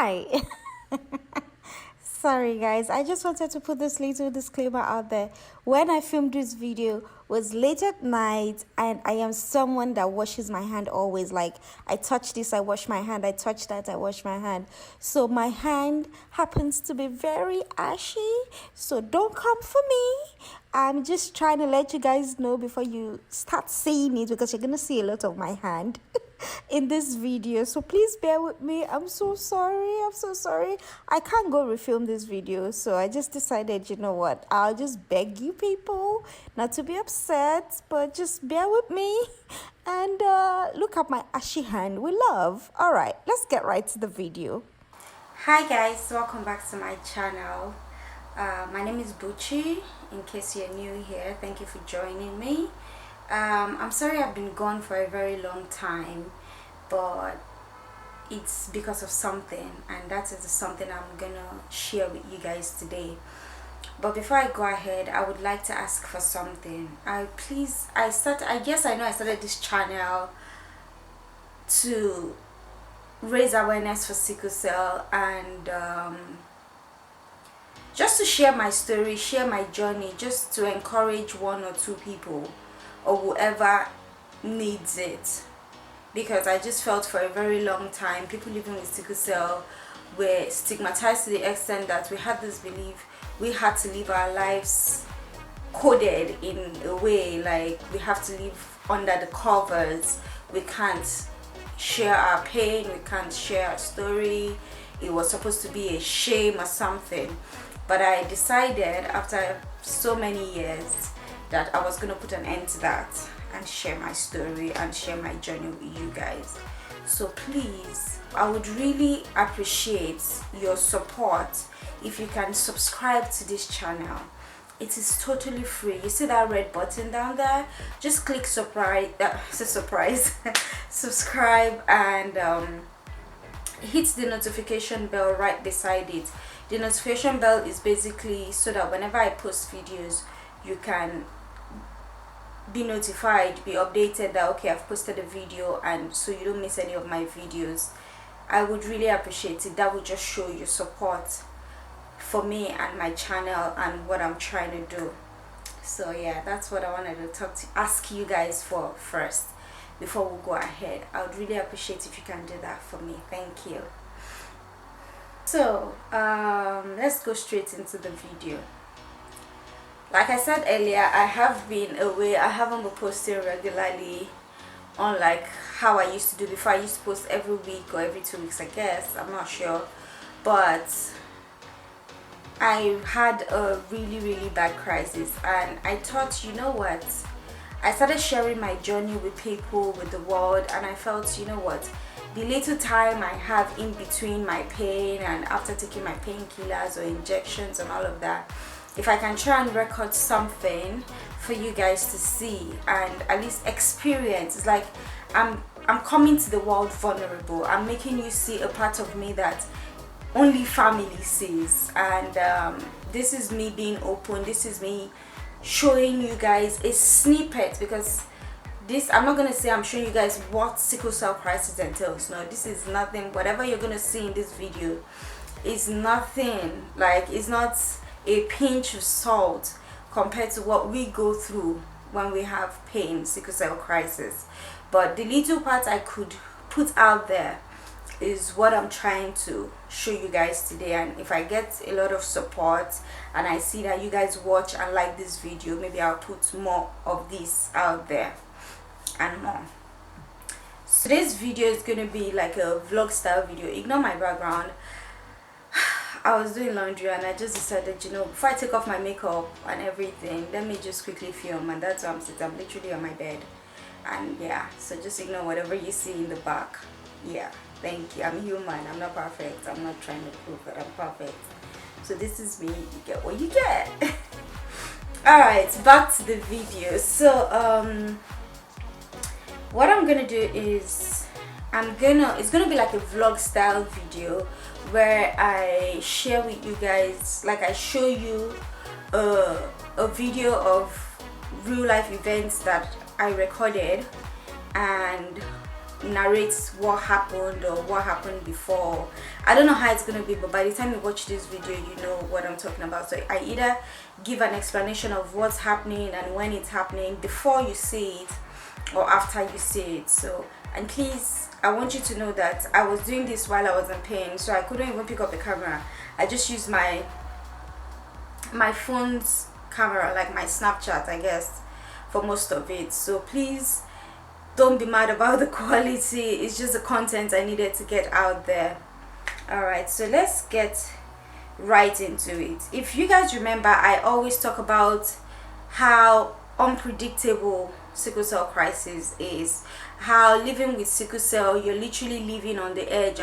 Hi. Sorry guys, I just wanted to put this little disclaimer out there. When I filmed this video was late at night, and I am someone that washes my hand always. Like, I touch this, I wash my hand, I touch that, I wash my hand. So my hand happens to be very ashy, so don't come for me. I'm just trying to let you guys know before you start seeing it, because you're gonna see a lot of my hand in this video, so please bear with me. I'm so sorry. I can't go refilm this video, so I just decided, you know what, I'll just beg you people not to be upset, but just bear with me and look at my ashy hand with love. All right, let's get right to the video. Hi guys, welcome back to my channel. My name is Buchi. In case you're new here, thank you for joining me. I'm sorry I've been gone for a very long time, but it's because of something, and that is something I'm gonna share with you guys today. But before I go ahead, I would like to ask for something. I guess I know I started this channel to raise awareness for sickle cell, and just to share my story, share my journey, just to encourage one or two people or whoever needs it. Because I just felt for a very long time people living with sickle cell were stigmatized to the extent that we had this belief we had to live our lives coded in a way, like we have to live under the covers. We can't share our pain, we can't share our story. It was supposed to be a shame or something. But I decided after so many years that I was going to put an end to that and share my story and share my journey with you guys. So please, I would really appreciate your support if you can subscribe to this channel. It is totally free. You see that red button down there? Just click subscribe and hit the notification bell right beside it. The notification bell is basically so that whenever I post videos, you can be notified, be updated that okay, I've posted a video, and so you don't miss any of my videos. I would really appreciate it. That would just show your support for me and my channel and what I'm trying to do. So yeah, that's what I wanted to ask you guys for first before we go ahead. I would really appreciate if you can do that for me. Thank you. So let's go straight into the video. Like I said earlier, I have been away. I haven't been posting regularly, unlike how I used to do before. I used to post every week or every 2 weeks, I guess. I'm not sure. But I had a really bad crisis, and I thought, you know what? I started sharing my journey with people, with the world, and I felt, you know what? The little time I have in between my pain and after taking my painkillers or injections and all of that, if I can try and record something for you guys to see and at least experience, it's like I'm coming to the world vulnerable. I'm making you see a part of me that only family sees, and this is me being open. This is me showing you guys a snippet, because this, I'm not gonna say I'm showing you guys what sickle cell crisis entails. No, this is nothing. Whatever you're gonna see in this video is nothing. Like, it's not a pinch of salt compared to what we go through when we have pain, sickle cell crisis. But the little part I could put out there is what I'm trying to show you guys today. And if I get a lot of support and I see that you guys watch and like this video, maybe I'll put more of this out there and more. So this video is going to be like a vlog style video. Ignore my background. I was doing laundry and I just decided, you know, before I take off my makeup and everything, let me just quickly film. And that's why I'm sitting. I'm literally on my bed. And yeah, so just ignore whatever you see in the back. Yeah, thank you. I'm human. I'm not perfect. I'm not trying to prove that I'm perfect. So this is me. You get what you get. Alright, back to the video. So what I'm gonna do is it's gonna be like a vlog style video where I share with you guys, like I show you a video of real life events that I recorded, and narrate what happened or what happened before. I don't know how it's gonna be, but by the time you watch this video, you know what I'm talking about. So I either give an explanation of what's happening and when it's happening before you see it or after you see it. So, and please, I want you to know that I was doing this while I was in pain, so I couldn't even pick up the camera. I just used my phone's camera, like my Snapchat, I guess, for most of it. So please don't be mad about the quality. It's just the content I needed to get out there. Alright, so let's get right into it. If you guys remember, I always talk about how unpredictable sickle cell crisis is, how living with sickle cell, you're literally living on the edge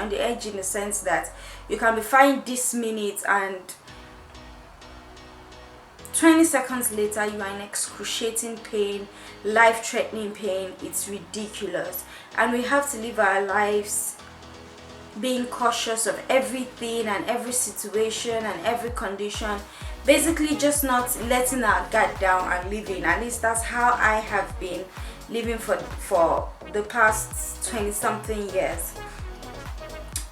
in the sense that you can be fine this minute and 20 seconds later you are in excruciating pain, life-threatening pain. It's ridiculous, and we have to live our lives being cautious of everything and every situation and every condition, basically just not letting our guard down and living. At least that's how I have been living for the past 20 something years.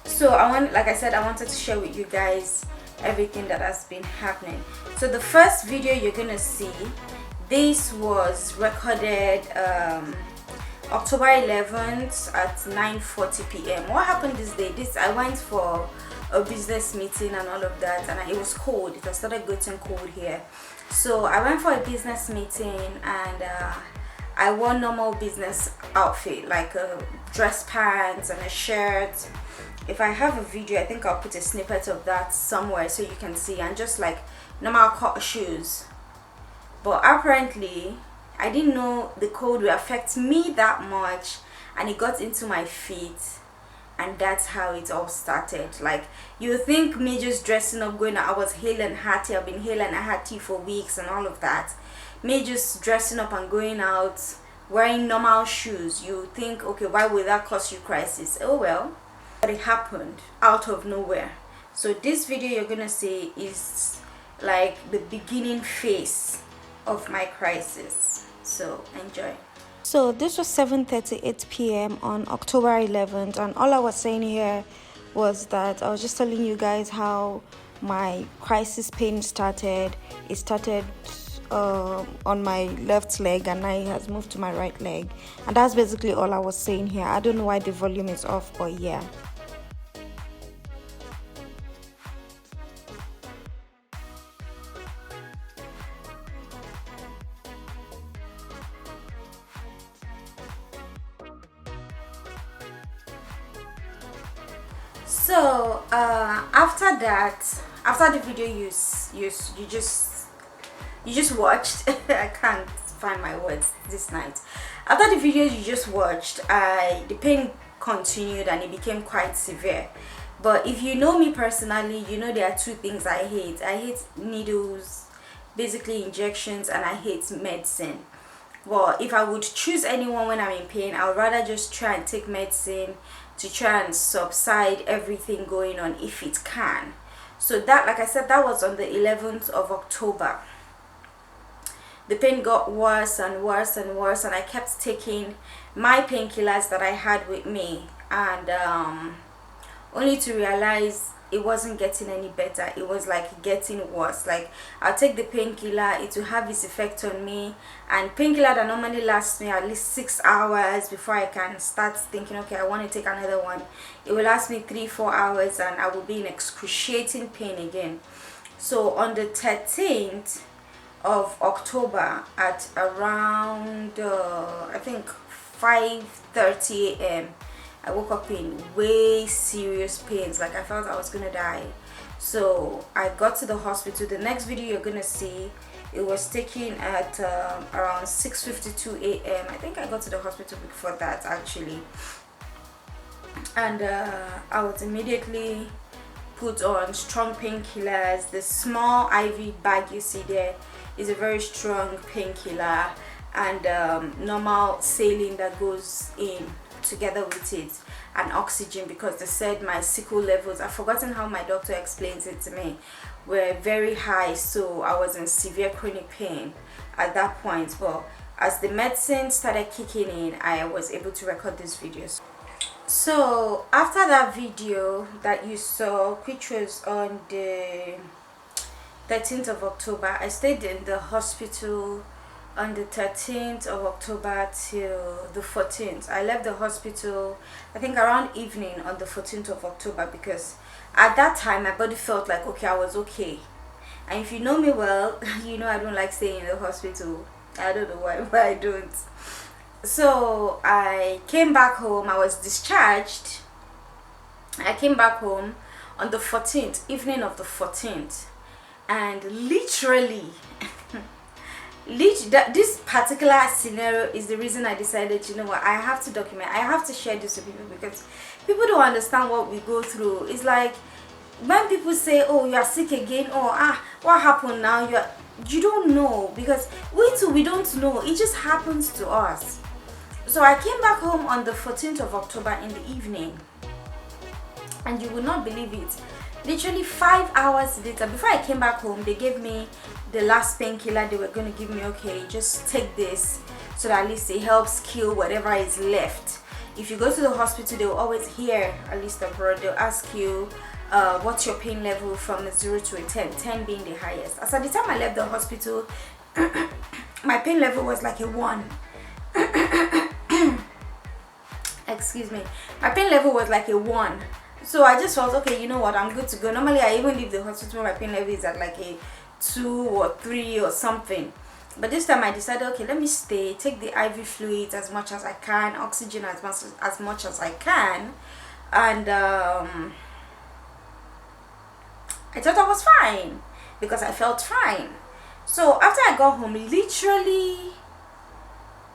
So like I said, I wanted to share with you guys everything that has been happening. So the first video you're gonna see, this was recorded October 11th at 9:40 p.m. What happened this day? I went for a business meeting and all of that, and it was cold. It had started getting cold here, so I went for a business meeting and I wore normal business outfit, like a dress pants and a shirt. If I have a video, I think I'll put a snippet of that somewhere so you can see, and just like normal cut shoes. But apparently I didn't know the cold would affect me that much, and it got into my feet, and that's how it all started. Like, you think me just dressing up, going out, I was hale and hearty, I've been hale and hearty for weeks and all of that. Me just dressing up and going out wearing normal shoes, you think, okay, why would that cause you crisis? Oh well, but it happened out of nowhere. So this video you're gonna see is like the beginning phase of my crisis, so enjoy. So this was 7:38 p.m. on October 11th, and all I was saying here was that I was just telling you guys how my crisis pain started. It started on my left leg, and now it has moved to my right leg, and that's basically all I was saying here. I don't know why the volume is off, but yeah. So after the video you just watched I can't find my words this night. After the video you just watched, the pain continued and it became quite severe. But if you know me personally, you know there are two things I hate. I hate needles, basically injections, and I hate medicine. Well, if I would choose anyone when I'm in pain, I would rather just try and take medicine to try and subside everything going on if it can. So that, like I said, that was on the 11th of October. The pain got worse and worse and worse, and I kept taking my painkillers that I had with me, and only to realize it wasn't getting any better. It was like getting worse. Like, I'll take the painkiller, it will have its effect on me, and painkiller that normally lasts me at least 6 hours before I can start thinking, okay, I want to take another one, it will last me 3-4 hours and I will be in excruciating pain again. So on the 13th of October at around I think 5:30 a.m. I woke up in way serious pains, like I felt I was gonna die. So I got to the hospital. The next video you're gonna see, it was taken at around 6:52 a.m. I think I got to the hospital before that actually, and I was immediately put on strong painkillers. The small IV bag you see there is a very strong painkiller, and normal saline that goes in together with it, and oxygen, because they said my sickle levels, I've forgotten how my doctor explains it to me, were very high, so I was in severe chronic pain at that point. But as the medicine started kicking in, I was able to record these videos. So after that video that you saw, which was on the 13th of October, I stayed in the hospital on the 13th of October till the 14th. I left the hospital, I think, around evening on the 14th of October, because at that time my body felt like, okay, I was okay. And if you know me well, you know I don't like staying in the hospital. I don't know why, but I don't. So I came back home. I was discharged. I came back home on the 14th, evening of the 14th, and literally this particular scenario is the reason I decided, you know what, I have to document, I have to share this with people, because people don't understand what we go through. It's like when people say, oh, you are sick again, or what happened now, you don't know, because we too, we don't know, it just happens to us. So I came back home on the 14th of October in the evening, and you will not believe it, literally 5 hours later, before I came back home, they gave me the last painkiller they were going to give me. Okay, just take this so that at least it helps kill whatever is left. If you go to the hospital, they will always hear, at least abroad, they'll ask you what's your pain level from a 0 to a 10, 10 being the highest. As at the time I left the hospital, my pain level was like a 1. Excuse me, my pain level was like a 1. So I just felt, okay, you know what, I'm good to go. Normally I even leave the hospital, my pain level is at like a 2 or 3 or something. But this time I decided, okay, let me stay, take the IV fluids as much as I can, oxygen as much as I can, and I thought I was fine, because I felt fine. So after I got home, literally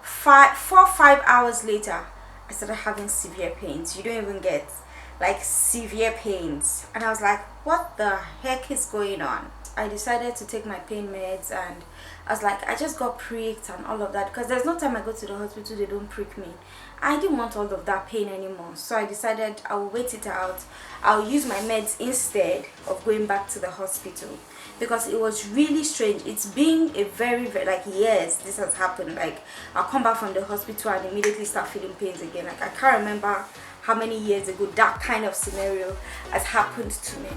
5 hours later, I started having severe pains. You don't even get, like, severe pains. And I was like, what the heck is going on? I decided to take my pain meds, and I was like, I just got pricked and all of that, because there's no time I go to the hospital they don't prick me. I didn't want all of that pain anymore, so I decided I will wait it out. I'll use my meds instead of going back to the hospital, because it was really strange. It's been a very, very, like, years this has happened. Like, I'll come back from the hospital and immediately start feeling pains again. Like, I can't remember how many years ago that kind of scenario has happened to me.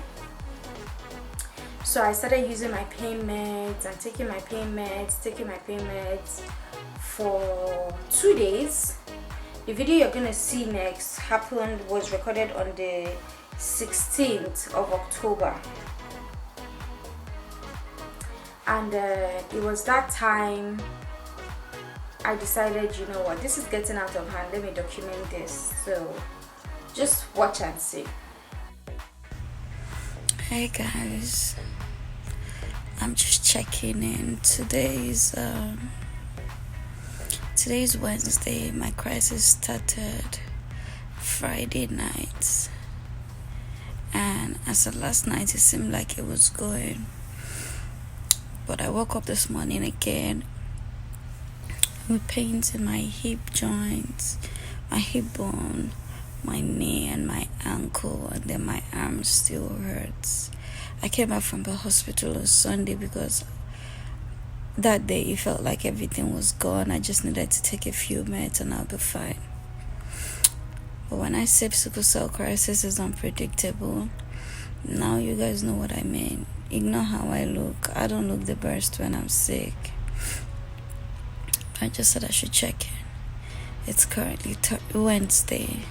So I started using my pain meds and taking my pain meds for 2 days. The video you're gonna see next was recorded on the 16th of October, and it was that time I decided, you know what, this is getting out of hand, let me document this. So just watch and see. Hey guys, I'm just checking in. Today's Wednesday. My crisis started Friday night, and as of last night it seemed like it was going, but I woke up this morning again with pains in my hip joints, my hip bone, my knee and my ankle, and then my arm still hurts. I came back from the hospital on Sunday because that day it felt like everything was gone. I just needed to take a few meds and I'll be fine. But when I say sickle cell crisis is unpredictable, now you guys know what I mean. Ignore how I look. I don't look the best when I'm sick. I just said I should check in. It's currently Wednesday,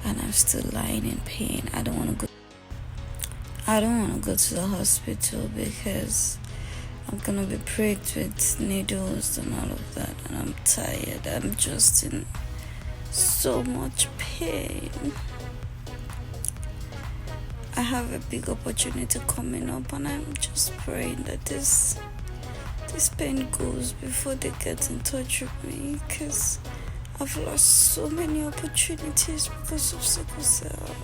and I'm still lying in pain. I don't want to go to the hospital because I'm gonna be pricked with needles and all of that, and I'm tired. I'm just in so much pain. I have a big opportunity coming up, and I'm just praying that this pain goes before they get in touch with me, because I've lost so many opportunities because of sickle cell.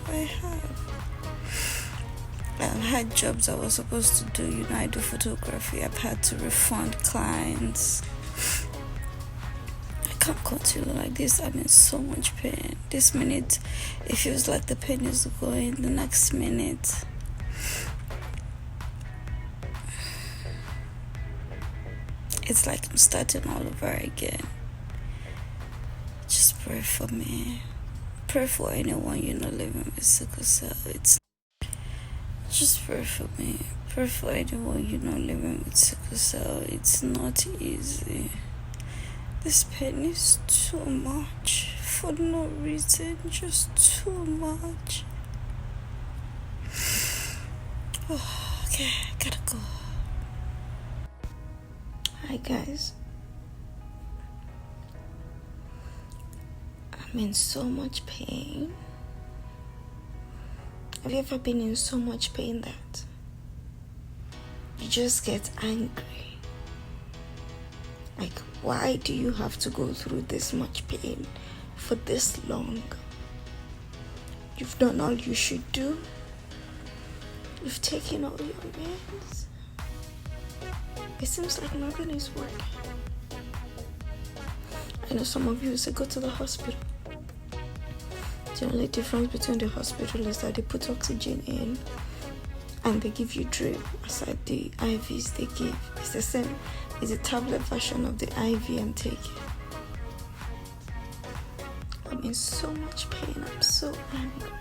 I've had jobs I was supposed to do. I do photography. I've had to refund clients. I can't continue like this. I'm in so much pain. This minute, it feels like the pain is going. The next minute, it's like I'm starting all over again. Just pray for me. pray for anyone you know living with sickle cell. It's just pray for me. Pray for anyone you know living with sickle cell. It's not easy. This pain is too much for no reason, just too much. Oh, okay, gotta go. Hi guys. I'm in so much pain. Have you ever been in so much pain that you just get angry? Like, why do you have to go through this much pain for this long? You've done all you should do. You've taken all your meds. It seems like nothing is working. I know some of you say go to the hospital. The only difference between the hospital is that they put oxygen in and they give you drip aside the IVs they give. It's the same. It's a tablet version of the IV I'm taking. I'm in so much pain. I'm so angry.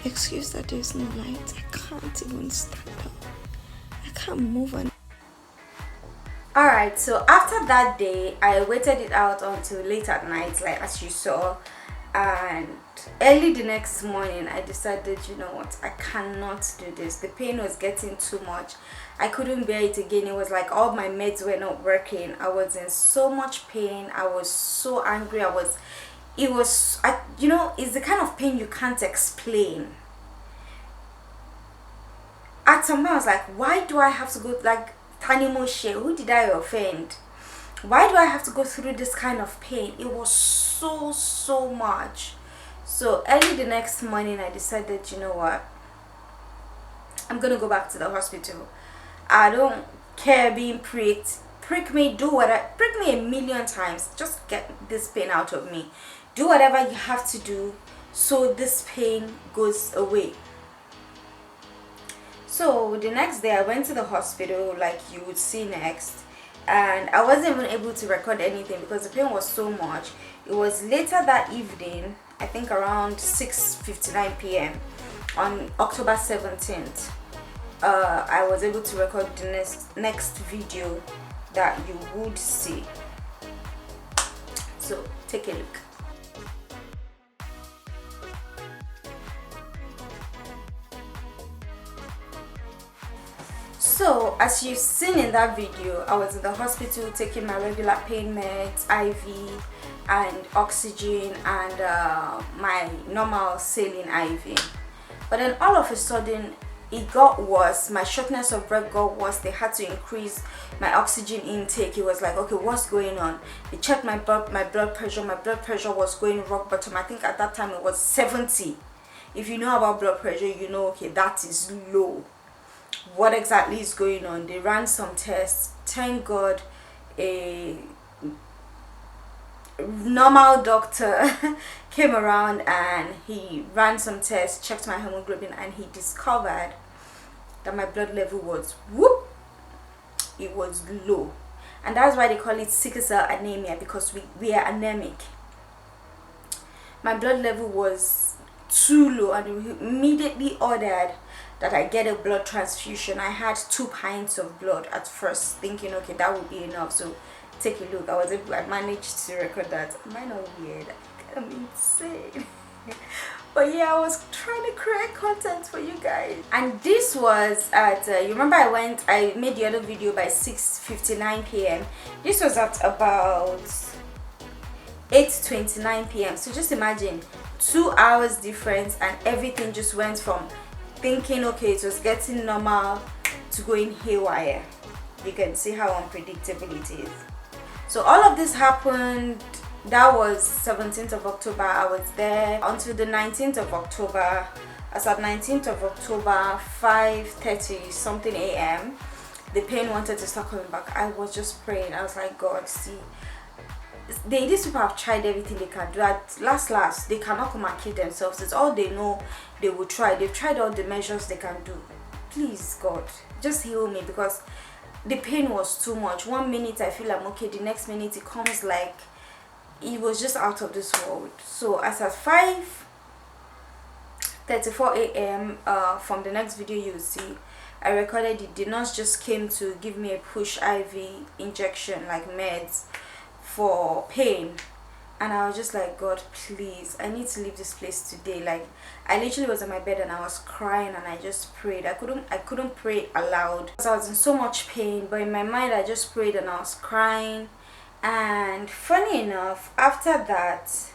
Excuse that there's no light. I can't even stand up. I can't move on. Alright, so after that day, I waited it out until late at night, like as you saw. And early the next morning, I decided, you know what, I cannot do this. The pain was getting too much. I couldn't bear it again. It was like all my meds were not working. I was in so much pain. I was so angry. It's the kind of pain you can't explain. At some point, I was like, why do I have to go, like, Tani Moshe, who did I offend? Why do I have to go through this kind of pain? It was so much. So early the next morning, I decided, you know what, I'm gonna go back to the hospital. I don't care being pricked. Prick me, prick me a million times. Just get this pain out of me. Do whatever you have to do so this pain goes away. So the next day I went to the hospital, like you would see next, and I wasn't even able to record anything because the pain was so much. It was later that evening, I think around 6:59 p.m. on October 17th. I was able to record the next video that you would see. So take a look. So as you've seen in that video, I was in the hospital taking my regular pain meds, IV and oxygen, and my normal saline IV. But then all of a sudden it got worse. My shortness of breath got worse. They had to increase my oxygen intake. It was like, okay, what's going on? They checked my blood pressure. My blood pressure was going rock bottom. I think at that time it was 70. If you know about blood pressure, you know, okay, that is low. What exactly is going on? They ran some tests. Thank God a normal doctor came around and he ran some tests, checked my hemoglobin, and he discovered that my blood level was it was low. And that's why they call it sickle cell anemia, because we are anemic. My blood level was too low, and we immediately ordered that I get a blood transfusion. I had 2 pints of blood at first, thinking, okay, that would be enough. So take a look. I managed to record that. Am I not weird? I'm insane. But yeah, I was trying to create content for you guys. And this was at, you remember I made the other video by 6:59 p.m. This was at about 8:29 p.m. So just imagine 2 hours difference, and everything just went from thinking, okay, it was getting normal, to going haywire. You can see how unpredictable it is. So all of this happened, that was 17th of October. I was there until the 19th of October. As at 19th of October, 5:30 something a.m., the pain wanted to start coming back. I was just praying. I was like, God, see, these people have tried everything they can do. At last they cannot come and kill themselves. It's all they know. They will try. They've tried all the measures they can do. Please, God, just heal me, because the pain was too much. 1 minute I feel I'm okay, the next minute it comes like it was just out of this world. So as at 5:34 a.m. From the next video you'll see, I recorded it. The nurse just came to give me a push IV injection, like meds for pain, and I was just like, God, please, I need to leave this place today. Like, I literally was on my bed and I was crying and I just prayed. I couldn't pray aloud because I was in so much pain, but in my mind I just prayed and I was crying. And funny enough, after that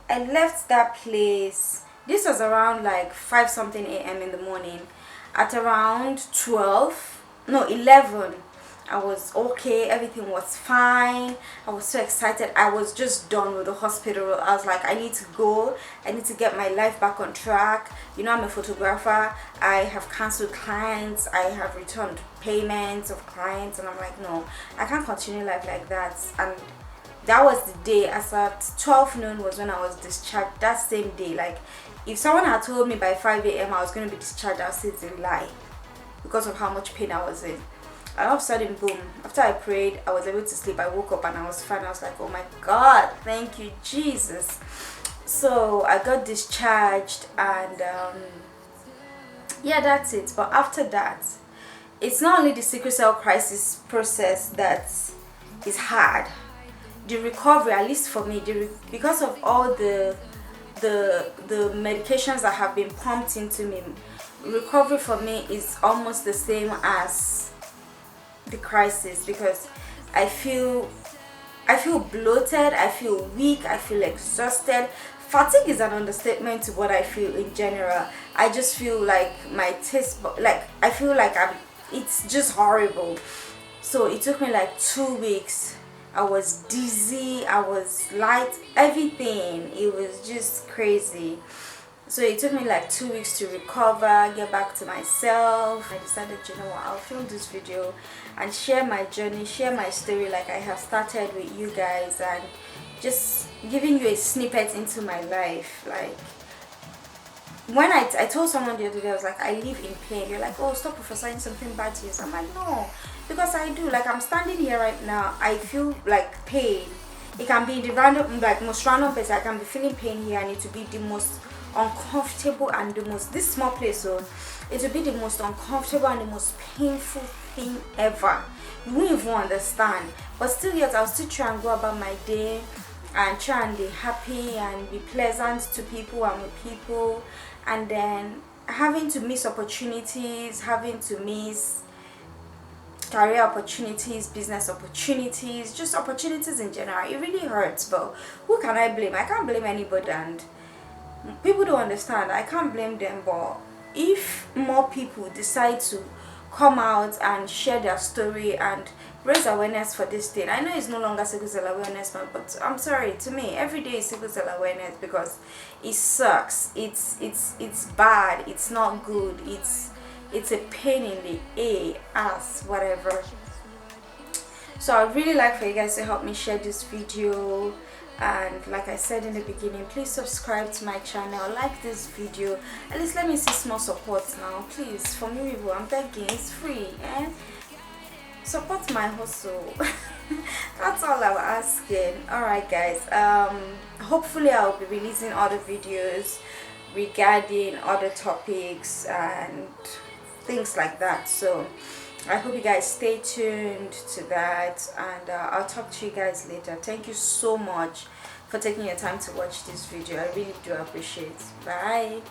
I left that place. This was around like 5 something a.m. in the morning. At around 11, I was okay, everything was fine. I was so excited. I was just done with the hospital. I was like, I need to go. I need to get my life back on track. You know, I'm a photographer. I have cancelled clients. I have returned payments of clients. And I'm like, no, I can't continue life like that. And that was the day. As at 12 noon was when I was discharged. That same day. Like, if someone had told me by 5 a.m. I was going to be discharged, I'd say it's a lie, because of how much pain I was in. And all of a sudden, boom, after I prayed, I was able to sleep. I woke up and I was fine. I was like, oh my God, thank you, Jesus. So I got discharged, and yeah, that's it. But after that, it's not only the sickle cell crisis process that is hard. The recovery, at least for me, because of all the medications that have been pumped into me, recovery for me is almost the same as the crisis, because I feel bloated, I feel weak, I feel exhausted. Fatigue is an understatement to what I feel in general. I just feel like my taste, like I feel like it's just horrible. So it took me like 2 weeks. I was dizzy, I was light, everything. It was just crazy. So it took me like 2 weeks to recover, get back to myself. I decided, you know what, I'll film this video and share my journey, share my story like I have started with you guys, and just giving you a snippet into my life. Like, when I told someone the other day, I was like, I live in pain. They're like, oh, stop prophesying something bad to you. So I'm like, no, because I do. Like, I'm standing here right now, I feel like pain. It can be the random, like most random place. I can be feeling pain here, and it will be the most uncomfortable and the most, this small place, so it will be the most uncomfortable and the most painful thing ever. You won't even understand. But still, yet I'll still try and go about my day and try and be happy and be pleasant to people and with people. And then having to miss opportunities, having to miss career opportunities, business opportunities, just opportunities in general. It really hurts, but who can I blame? I can't blame anybody, and people don't understand. I can't blame them. But if more people decide to come out and share their story and raise awareness for this thing, I know it's no longer sickle cell awareness month, but I'm sorry, to me every day is sickle cell awareness, because it sucks. It's bad, it's not good, it's a pain in the ass, whatever. So I'd really like for you guys to help me share this video. And like I said in the beginning, please subscribe to my channel, like this video, at least let me see small support now, please. For me, people, I'm begging, it's free, and support my hustle. That's all I'm asking. Alright guys, hopefully I'll be releasing other videos regarding other topics and things like that. So I hope you guys stay tuned to that, and I'll talk to you guys later. Thank you so much for taking your time to watch this video. I really do appreciate it. Bye.